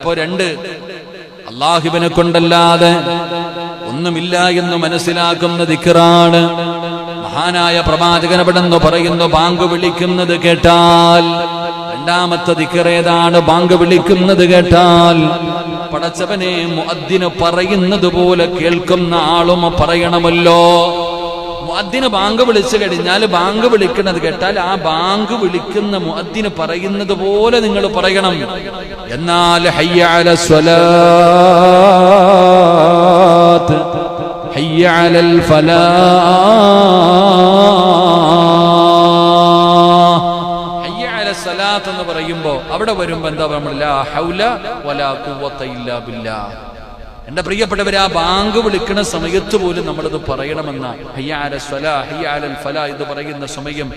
അപ്പോ രണ്ട്, അല്ലാഹുവിനെ കൊണ്ടല്ലാതെ ഒന്നുമില്ല എന്ന് മനസ്സിലാക്കുന്ന ദിക്റാണ്. മഹാനായ പ്രവാചകൻ അവിടെന്ന് പറയുന്നു, ബാങ്ക് വിളിക്കുന്നത് കേട്ടാൽ, രണ്ടാമത്തെ ദിക്ർ ഏതാണ്? ബാങ്ക് വിളിക്കുന്നത് കേട്ടാൽ പടച്ചവനെ മുഅദ്ദിന് പറയുന്നത് പോലെ കേൾക്കുന്ന ആളും പറയണമല്ലോ. മുഅദ്ദിന് ബാങ്ക് വിളിച്ചു കഴിഞ്ഞാൽ, ബാങ്ക് വിളിക്കുന്നത് കേട്ടാൽ ആ ബാങ്ക് വിളിക്കുന്ന മുഅദ്ദിന് പറയുന്നത് പോലെ നിങ്ങൾ പറയണം. എന്നാൽ ഹയ്യ അലസ് സ്വലാത്ത്, ഹയ്യ അലൽ ഫലാഹ്, ഹയ്യ അലസ് സ്വലാത്ത് എന്ന് പറയുമ്പോ അവിടെ വരുമ്പോ എന്താ പറയുക? ലാ ഹൗല വലാ ഖുവത ഇല്ലാ ബില്ലാഹ്. എന്റെ പ്രിയപ്പെട്ടവരെ, ആ ബാങ്ക് വിളിക്കുന്ന സമയത്ത് പോലും നമ്മളത് പറയണമെന്ന ഹയ്യ അലസ് സ്വലാഹ്, ഹയ്യ അലൽ ഫലാഹ് ഇത് പറയുന്ന സമയം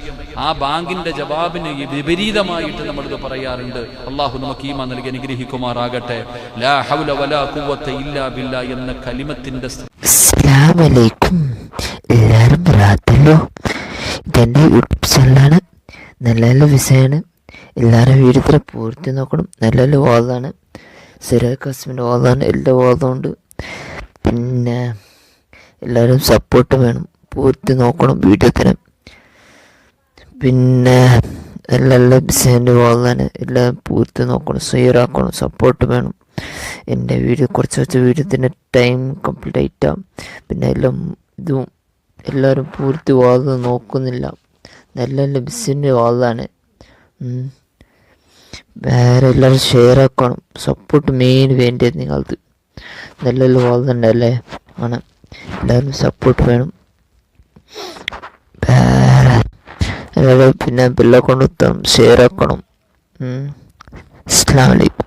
ആ ബാങ്കിന്റെ ജവാബിന് വിപരീതമായിട്ട് നമ്മളിത് പറയാറുണ്ട്. അള്ളാഹു നമുക്ക് ഈമാൻ നൽകി അനുഗ്രഹിക്കുമാറാകട്ടെ. ലാ ഹൗല വലാ ഖുവത ഇല്ലാ ബില്ലാഹ് എന്ന കലിമത്തിന്റെ അസ്സലാമു അലൈക്കും. എല്ലാവരും റാത്തല്ലോ. ഇതെൻ്റെ യൂട്യൂബ് ചാനലാണ്. നല്ല നല്ല വിഷയമാണ്. എല്ലാവരും വീഡിയോ പൂർത്തി നോക്കണം. നല്ല നല്ല വാദമാണ്. സിറാജ് ഖാസിമിൻ്റെ വാദമാണ്. എല്ലാ വാദമുണ്ട്. പിന്നെ എല്ലാവരും സപ്പോർട്ട് വേണം. പൂർത്തി നോക്കണം വീഡിയോത്തിന്. പിന്നെ നല്ല നല്ല വിഷയൻ്റെ വാദമാണ്. എല്ലാം പൂർത്തി നോക്കണം, ഷെയറാക്കണം, സപ്പോർട്ട് വേണം. എൻ്റെ വീഡിയോ കുറച്ച് വീഡിയോത്തിൻ്റെ ടൈം കംപ്ലീറ്റ് ആയിട്ടാണ്. പിന്നെ എല്ലാം ഇതും എല്ലാവരും പൂർത്തി വാദം നോക്കുന്നില്ല. നല്ല നല്ല ബിസിൻ്റെ വാദമാണ്. വേറെ എല്ലാവരും ഷെയർ ആക്കണം. സപ്പോർട്ട് മെയിൻ വേണ്ടത് നിങ്ങൾക്ക്. നല്ല നല്ല വാദം ഉണ്ടല്ലേ ആണ്. എല്ലാവരും സപ്പോർട്ട് വേണം. വേറെ എല്ലാവരും പിന്നെ ബെല്ലൈക്കൺ ഷെയർ ആക്കണം. അസ്സലാമു അലൈക്കും.